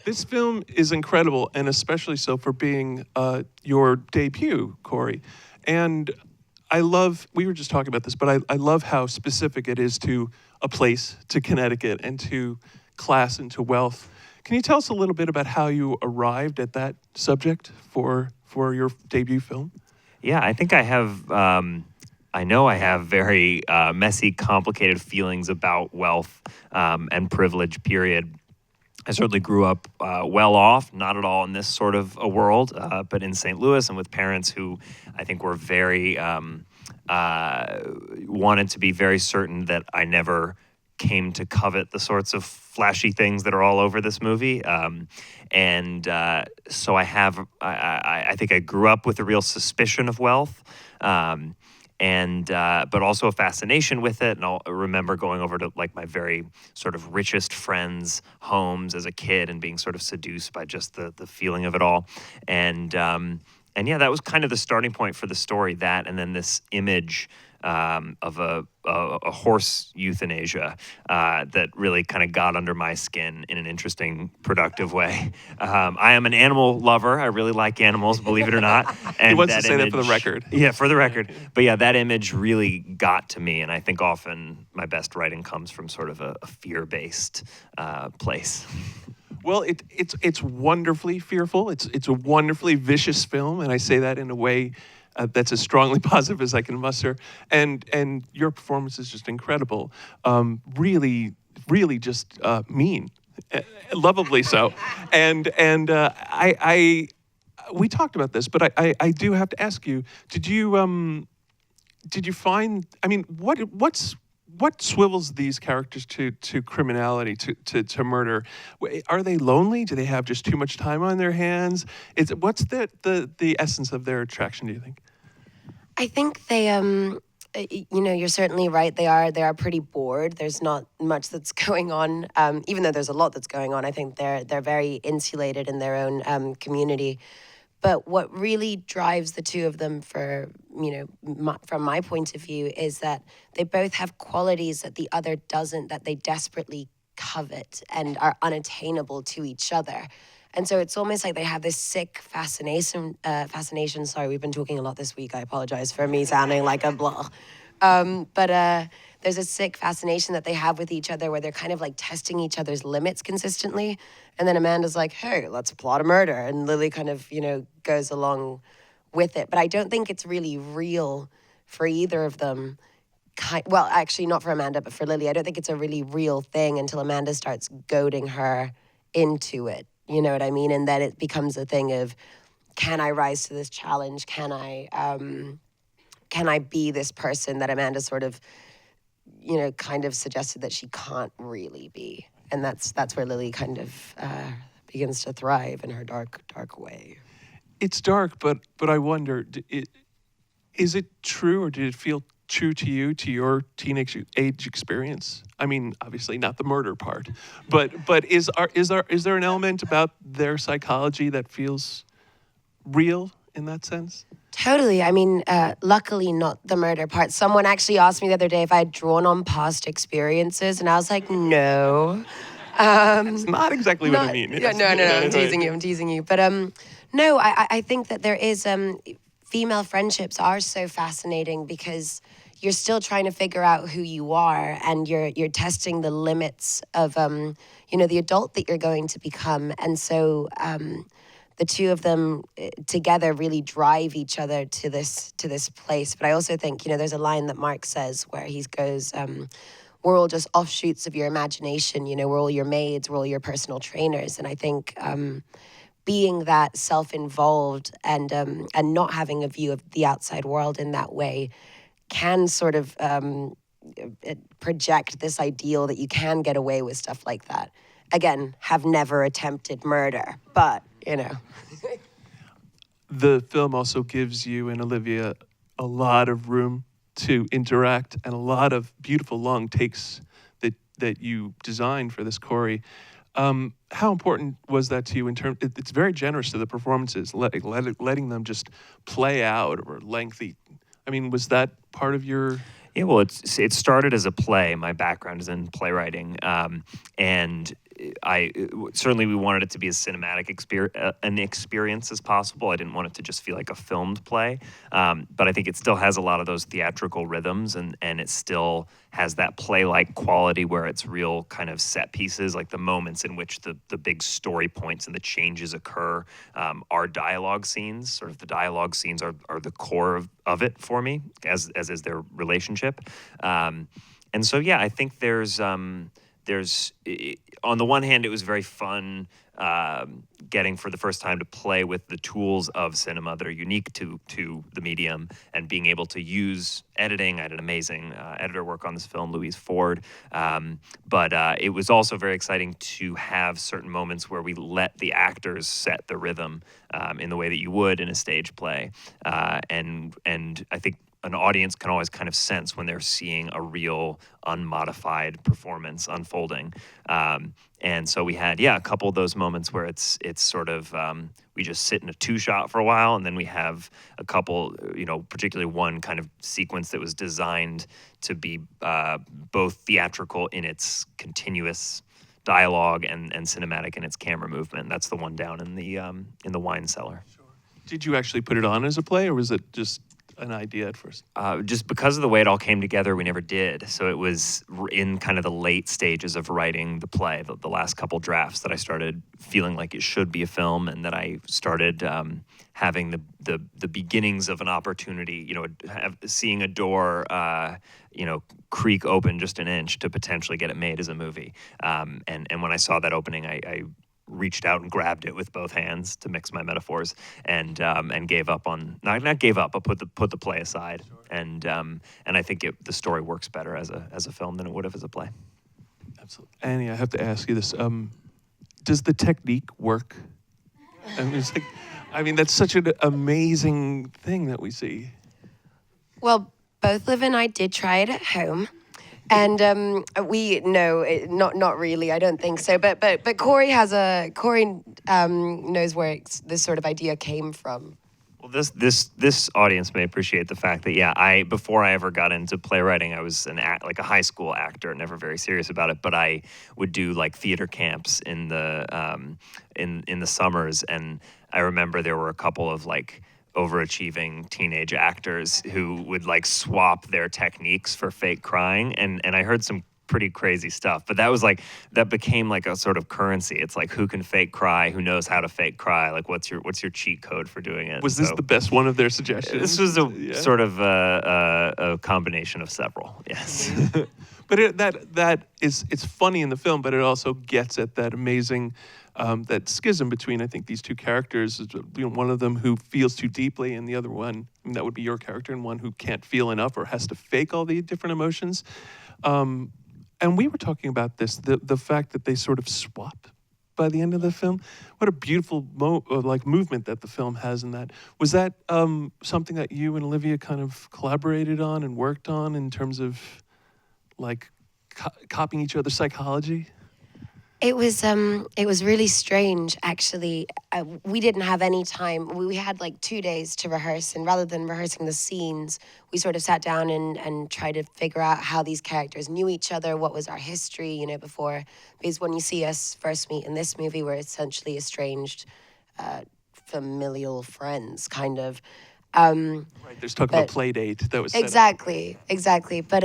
This film is incredible, and especially so for being your debut, Cory. And we were just talking about this, but I love how specific it is to a place, to Connecticut, and to class and to wealth. Can you tell us a little bit about how you arrived at that subject for your debut film? Yeah, I think I have. I know I have very messy, complicated feelings about wealth and privilege. Period. I certainly grew up well off, not at all in this sort of a world, but in St. Louis and with parents who I think were very wanted to be very certain that I never came to covet the sorts of flashy things that are all over this movie. So I think I grew up with a real suspicion of wealth. But also a fascination with it. And I'll remember going over to like my very sort of richest friends' homes as a kid and being sort of seduced by just the feeling of it all. And yeah, that was kind of the starting point for the story. That and then this image of a horse euthanasia that really kind of got under my skin in an interesting, productive way. I am an animal lover. I really like animals, believe it or not. And he wants to say that for the record. Yeah, for the record. But yeah, that image really got to me, and I think often my best writing comes from sort of a fear-based place. Well, it's wonderfully fearful. It's a wonderfully vicious film, and I say that in a way that's as strongly positive as I can muster. And your performance is just incredible. Really, really just mean, lovably so. And we talked about this, but I do have to ask you: Did you find? I mean, what swivels these characters to criminality, to murder? Are they lonely? Do they have just too much time on their hands? What's the essence of their attraction, do you think? I think they, you're certainly right. They are pretty bored. There's not much that's going on. Even though there's a lot that's going on, I think they're very insulated in their own community. But what really drives the two of them from my point of view, is that they both have qualities that the other doesn't, that they desperately covet and are unattainable to each other. And so it's almost like they have this sick fascination. Sorry, we've been talking a lot this week. I apologize for me sounding like a blah. But there's a sick fascination that they have with each other where they're kind of like testing each other's limits consistently. And then Amanda's like, hey, let's plot a murder. And Lily kind of, goes along with it. But I don't think it's really real for either of them. Well, actually not for Amanda, but for Lily. I don't think it's a really real thing until Amanda starts goading her into it. You know what I mean? And then it becomes a thing of, can I rise to this challenge? Can I be this person that Amanda sort of, kind of suggested that she can't really be? And that's where Lily kind of begins to thrive in her dark way. It's dark, but I wonder, is it true, or did it feel true to you, to your teenage age experience? I mean, obviously not the murder part, but is there an element about their psychology that feels real in that sense? Totally. I mean, luckily not the murder part. Someone actually asked me the other day if I had drawn on past experiences, and I was like, no. That's not exactly what I mean. Yeah, no, I'm teasing you. But no, I think that there is, female friendships are so fascinating because you're still trying to figure out who you are, and you're testing the limits of, the adult that you're going to become. And so the two of them together really drive each other to this place. But I also think, there's a line that Mark says where he goes, we're all just offshoots of your imagination. We're all your maids, we're all your personal trainers. And I think being that self-involved and not having a view of the outside world in that way can sort of project this ideal that you can get away with stuff like that. Again, have never attempted murder, but, The film also gives you and Olivia a lot of room to interact and a lot of beautiful long takes that you designed for this, Cory. How important was that to you in terms? It's very generous to the performances, letting them just play out over lengthy. I mean, was that part of your? Yeah, well, it started as a play. My background is in playwriting, and certainly we wanted it to be as cinematic an experience as possible. I didn't want it to just feel like a filmed play, but I think it still has a lot of those theatrical rhythms, and it still has that play-like quality where it's real kind of set pieces, like the moments in which the big story points and the changes occur are dialogue scenes. Sort of the dialogue scenes are the core of it for me, as is their relationship. And so, yeah, I think there's on the one hand, it was very fun getting for the first time to play with the tools of cinema that are unique to the medium, and being able to use editing. I had an amazing editor work on this film, Louise Ford. But it was also very exciting to have certain moments where we let the actors set the rhythm in the way that you would in a stage play. And I think an audience can always kind of sense when they're seeing a real unmodified performance unfolding. And so we had, a couple of those moments where it's sort of, we just sit in a 2-shot for a while, and then we have a couple, particularly one kind of sequence that was designed to be both theatrical in its continuous dialogue and cinematic in its camera movement. That's the one down in the wine cellar. Sure. Did you actually put it on as a play, or was it just an idea at first? Just because of the way it all came together, we never did. So it was in kind of the late stages of writing the play, the last couple drafts, that I started feeling like it should be a film, and that I started having the beginnings of an opportunity, seeing a door, creak open just an inch to potentially get it made as a movie. And when I saw that opening, I reached out and grabbed it with both hands, to mix my metaphors, and gave up on, not gave up, but put the play aside. Sure. And I think the story works better as a film than it would have as a play. Absolutely. Annie, I have to ask you this: does the technique work? That's such an amazing thing that we see. Well, both Liv and I did try it at home. And not really. I don't think so. But Cory knows where this sort of idea came from. Well, this audience may appreciate the fact that before I ever got into playwriting, I was like a high school actor, never very serious about it. But I would do like theater camps in the summers, and I remember there were a couple of like overachieving teenage actors who would like swap their techniques for fake crying, and I heard some pretty crazy stuff, but that became like a sort of currency. It's like, who can fake cry, who knows how to fake cry, like what's your cheat code for doing it? Was this the best one of their suggestions? This was sort of a combination of several, yes. But it's funny in the film, but it also gets at that amazing that schism between, I think, these two characters. One of them who feels too deeply, and the other one, that would be your character, and one who can't feel enough or has to fake all the different emotions. And we were talking about this, the fact that they sort of swap by the end of the film. What a beautiful movement that the film has in that. Was that something that you and Olivia kind of collaborated on and worked on in terms of like copying each other's psychology? It was really strange, actually. We didn't have any time. We had like 2 days to rehearse, and rather than rehearsing the scenes, we sort of sat down and tried to figure out how these characters knew each other, what was our history, before. Because when you see us first meet in this movie, we're essentially estranged, familial friends, kind of. Right, there's talk about play date. That was exactly. But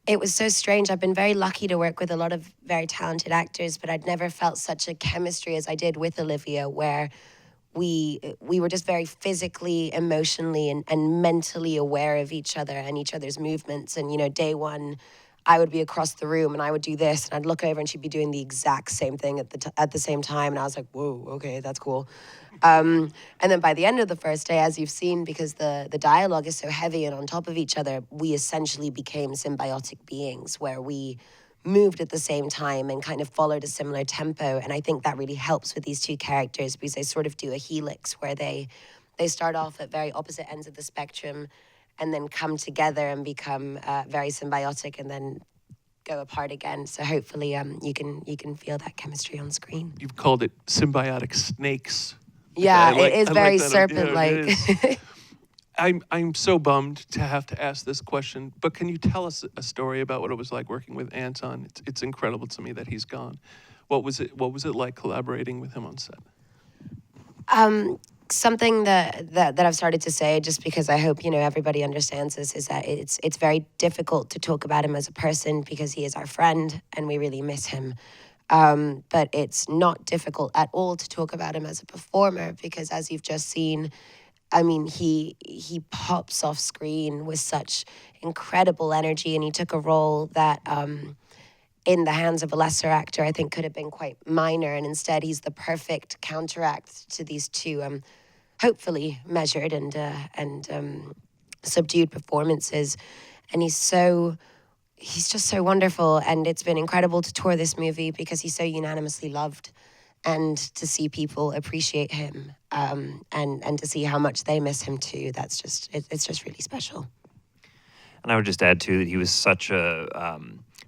it was so strange. I've been very lucky to work with a lot of very talented actors, but I'd never felt such a chemistry as I did with Olivia, where we were just very physically, emotionally, and mentally aware of each other and each other's movements. And, day one, I would be across the room and I would do this, and I'd look over and she'd be doing the exact same thing at the same time. And I was like, whoa, okay, that's cool. And then by the end of the first day, as you've seen, because the dialogue is so heavy and on top of each other, we essentially became symbiotic beings where we moved at the same time and kind of followed a similar tempo. And I think that really helps with these two characters, because they sort of do a helix where they start off at very opposite ends of the spectrum and then come together and become very symbiotic and then go apart again. So hopefully you can feel that chemistry on screen. You've called it symbiotic snakes. Yeah, it is very serpent-like. I'm so bummed to have to ask this question, but can you tell us a story about what it was like working with Anton? It's incredible to me that he's gone. What was it like collaborating with him on set? Something that I've started to say, just because I hope everybody understands this, is that it's very difficult to talk about him as a person because he is our friend and we really miss him. But it's not difficult at all to talk about him as a performer because, as you've just seen, I mean, he pops off screen with such incredible energy, and he took a role that, in the hands of a lesser actor, I think could have been quite minor, and instead he's the perfect counteract to these two, hopefully measured and subdued performances, and he's just so wonderful, and it's been incredible to tour this movie because he's so unanimously loved, and to see people appreciate him, and to see how much they miss him too. It's just really special. And I would just add too that he was such a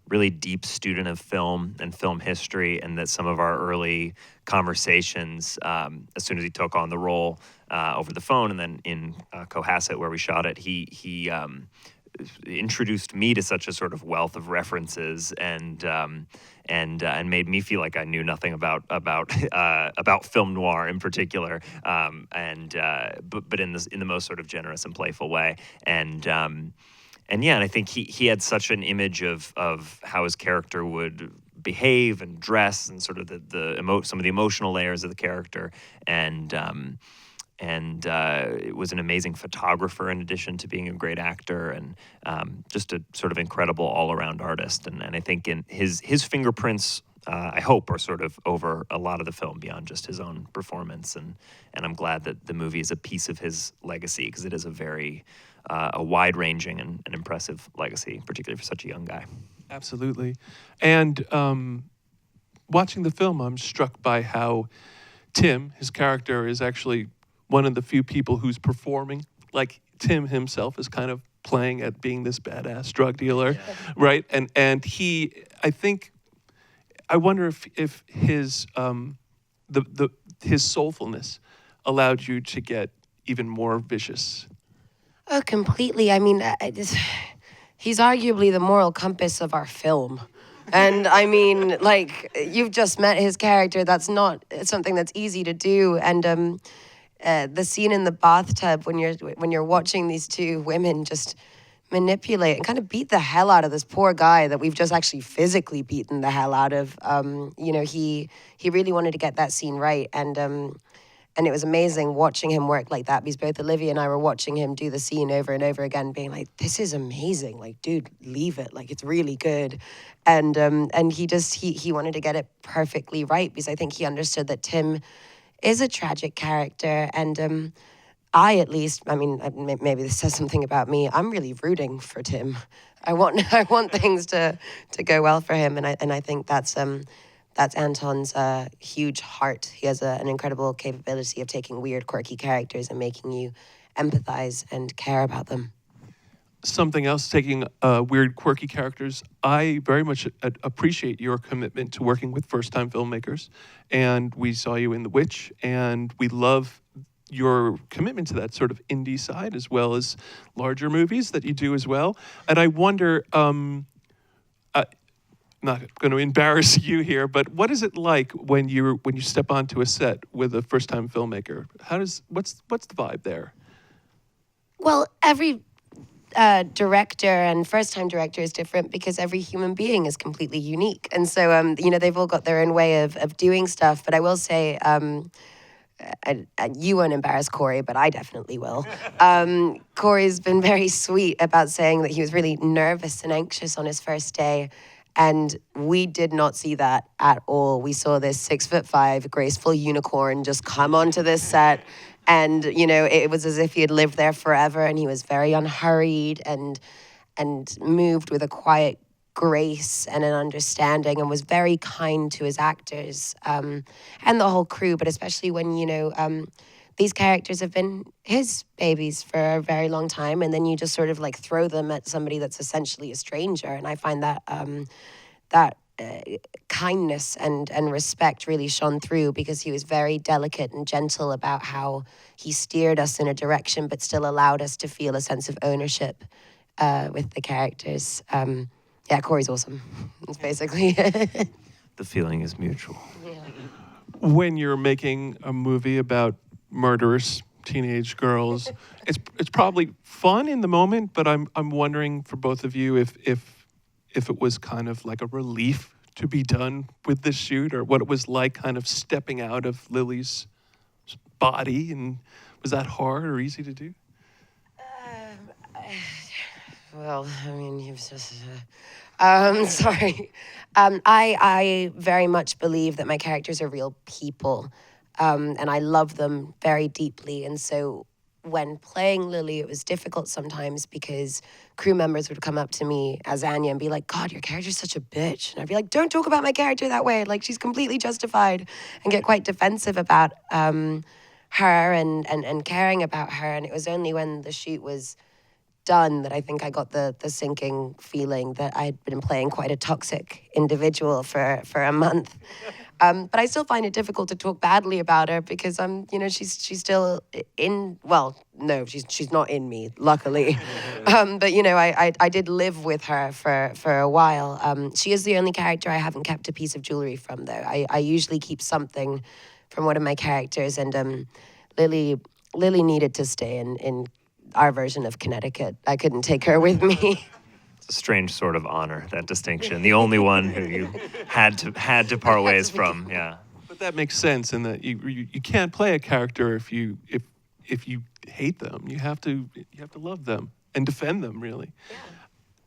really deep student of film and film history, and that some of our early conversations, as soon as he took on the role over the phone, and then in Cohasset where we shot it, he introduced me to such a sort of wealth of references, and made me feel like I knew nothing about film noir in particular, but in the most sort of generous and playful way, and I think he had such an image of how his character would behave and dress, and sort of some of the emotional layers of the character, and it was an amazing photographer in addition to being a great actor, and just a sort of incredible all-around artist. And I think in his fingerprints, I hope, are sort of over a lot of the film beyond just his own performance. And I'm glad that the movie is a piece of his legacy, because it is a very a wide-ranging and impressive legacy, particularly for such a young guy. Absolutely. And watching the film, I'm struck by how Tim, his character, is actually one of the few people who's performing. Like, Tim himself is kind of playing at being this badass drug dealer, right? And I wonder if his his soulfulness allowed you to get even more vicious. Oh, completely. I mean, he's arguably the moral compass of our film. And I mean, like, you've just met his character. That's not something that's easy to do. And the scene in the bathtub when you're watching these two women just manipulate and kind of beat the hell out of this poor guy that we've just actually physically beaten the hell out of. He really wanted to get that scene right, and it was amazing watching him work like that, because both Olivia and I were watching him do the scene over and over again, being like, this is amazing. Like, dude, leave it. Like, it's really good. And he wanted to get it perfectly right, because I think he understood that Tim is a tragic character. And I, at least, I mean, maybe this says something about me, I'm really rooting for Tim. I want things to go well for him. And I think that's Anton's huge heart. He has an incredible capability of taking weird, quirky characters and making you empathize and care about them. Something else, taking weird, quirky characters, I very much appreciate your commitment to working with first-time filmmakers. And we saw you in The Witch, and we love your commitment to that sort of indie side, as well as larger movies that you do as well. And I wonder, not going to embarrass you here, but what is it like when you step onto a set with a first-time filmmaker? What's the vibe there? Well, every director and first-time director is different, because every human being is completely unique, and so they've all got their own way of doing stuff. But I will say, you won't embarrass Cory, but I definitely will. Cory's been very sweet about saying that he was really nervous and anxious on his first day. And we did not see that at all. We saw this 6'5" graceful unicorn just come onto this set. And, it was as if he had lived there forever. And he was very unhurried and moved with a quiet grace and an understanding, and was very kind to his actors and the whole crew. But especially when, these characters have been his babies for a very long time, and then you just sort of like throw them at somebody that's essentially a stranger. And I find that kindness and respect really shone through, because he was very delicate and gentle about how he steered us in a direction, but still allowed us to feel a sense of ownership with the characters. Cory's awesome. That's basically it. the feeling is mutual. When you're making a movie about murderous teenage girls, it's probably fun in the moment, but I'm wondering for both of you if it was kind of like a relief to be done with this shoot, or what it was like kind of stepping out of Lily's body, and was that hard or easy to do? Well, I mean, he was just. Sorry. I very much believe that my characters are real people, and I love them very deeply. And so when playing Lily, it was difficult sometimes because crew members would come up to me as Anya and be like, God, your character's such a bitch. And I'd be like, don't talk about my character that way. Like, she's completely justified, and get quite defensive about her and caring about her. And it was only when the shoot was done that I think I got the sinking feeling that I'd been playing quite a toxic individual for a month. But I still find it difficult to talk badly about her because she's still in, well, no, she's not in me, luckily. But I did live with her for a while. She is the only character I haven't kept a piece of jewelry from, though. I usually keep something from one of my characters, and Lily needed to stay in our version of Connecticut. I couldn't take her with me. It's a strange sort of honor, that distinction. The only one who you had to part ways from. Yeah. But that makes sense in that you can't play a character if you hate them. You have to love them and defend them, really. Yeah.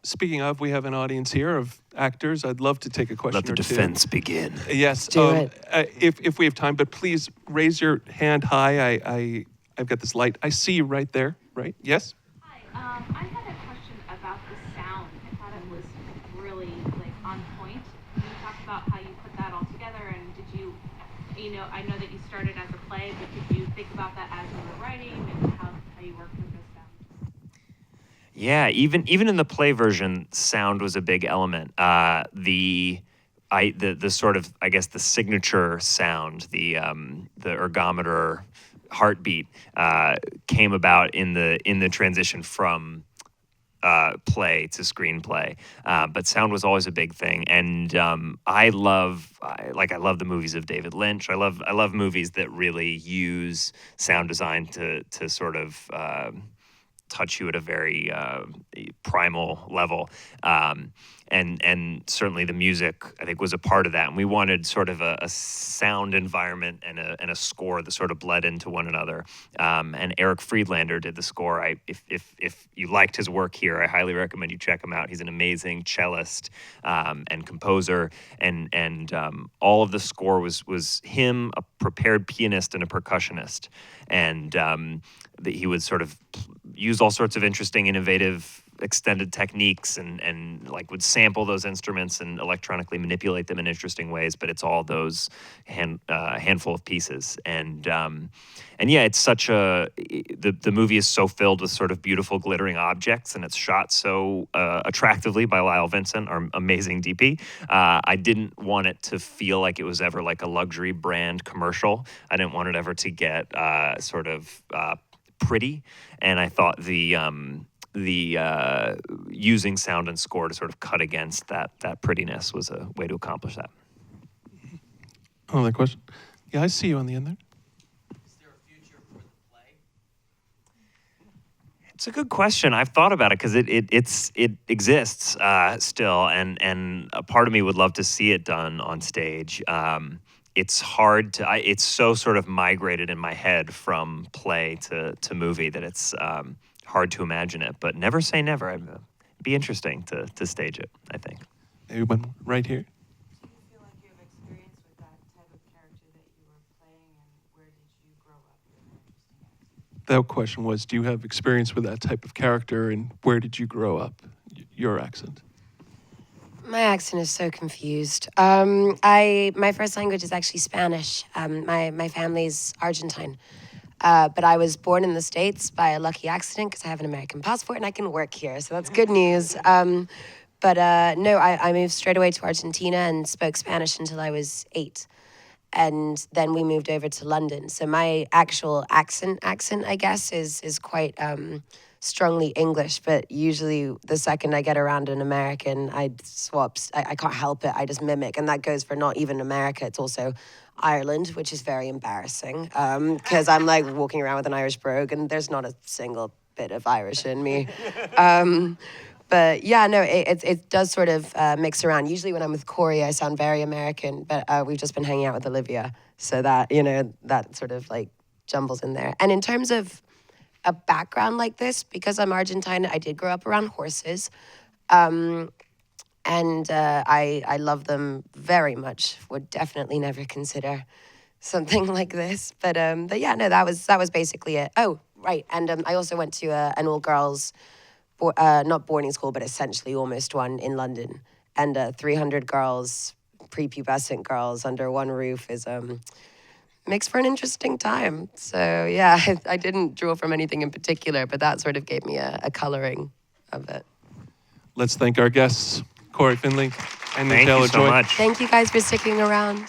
Speaking of, we have an audience here of actors. I'd love to take a question. Let the defense begin. Yes. Do it. If we have time, but please raise your hand high. I've got this light. I see you right there. Right? Yes? Hi. I had a question about the sound. I thought it was really on point. Can you talk about how you put that all together, and did you I know that you started as a play, but did you think about that as you were writing, and how you worked with the sound? Yeah, even in the play version, sound was a big element. The sort of, I guess, the signature sound, the ergometer heartbeat came about in the transition from play to screenplay, but sound was always a big thing. And I love the movies of David Lynch. I love movies that really use sound design to sort of touch you at a very primal level. And certainly the music, I think, was a part of that. And we wanted sort of a sound environment and a score that sort of bled into one another. And Eric Friedlander did the score. If you liked his work here, I highly recommend you check him out. He's an amazing cellist and composer. And all of the score was him, a prepared pianist and a percussionist. And he would sort of use all sorts of interesting, innovative extended techniques and would sample those instruments and electronically manipulate them in interesting ways, but it's all those handful of pieces. And yeah, it's such the movie is so filled with sort of beautiful glittering objects, and it's shot so attractively by Lyle Vincent, our amazing DP. I didn't want it to feel like it was ever like a luxury brand commercial. I didn't want it ever to get sort of pretty, and I thought the using sound and score to sort of cut against that prettiness was a way to accomplish that. Another question? Yeah, I see you on the end there. Is there a future for the play? It's a good question. I've thought about it because it exists still, and a part of me would love to see it done on stage. It's hard to. It's so sort of migrated in my head from play to movie that it's hard to imagine it. But never say never. It'd be interesting to stage it, I think. Maybe one right here. Do you feel like you have experience with that type of character that you were playing, and where did you grow up? That question was, do you have experience with that type of character, and where did you grow up? Your accent. My accent is so confused. My first language is actually Spanish. My family's Argentine. But I was born in the States by a lucky accident because I have an American passport and I can work here, so that's good news. But no, I moved straight away to Argentina and spoke Spanish until I was 8. And then we moved over to London. So my actual accent, I guess, is quite strongly English, but usually the second I get around an American, I swap. I can't help it. I just mimic, and that goes for not even America. It's also Ireland, which is very embarrassing because I'm like walking around with an Irish brogue, and there's not a single bit of Irish in me. But yeah, no, it does sort of mix around. Usually when I'm with Cory, I sound very American, but we've just been hanging out with Olivia, so that, you know, that sort of like jumbles in there. And in terms of a background like this, because I'm Argentine, I did grow up around horses, and I love them very much. Would definitely never consider something like this, but yeah, no, that was basically it. Oh, right, and I also went to an all girls. Not boarding school, but essentially almost one in London. And 300 girls, prepubescent girls under one roof is makes for an interesting time. So yeah, I didn't draw from anything in particular, but that sort of gave me a coloring of it. Let's thank our guests, Cory Finley and Anya Thank you so Taylor-Joy. much. Thank you guys for sticking around.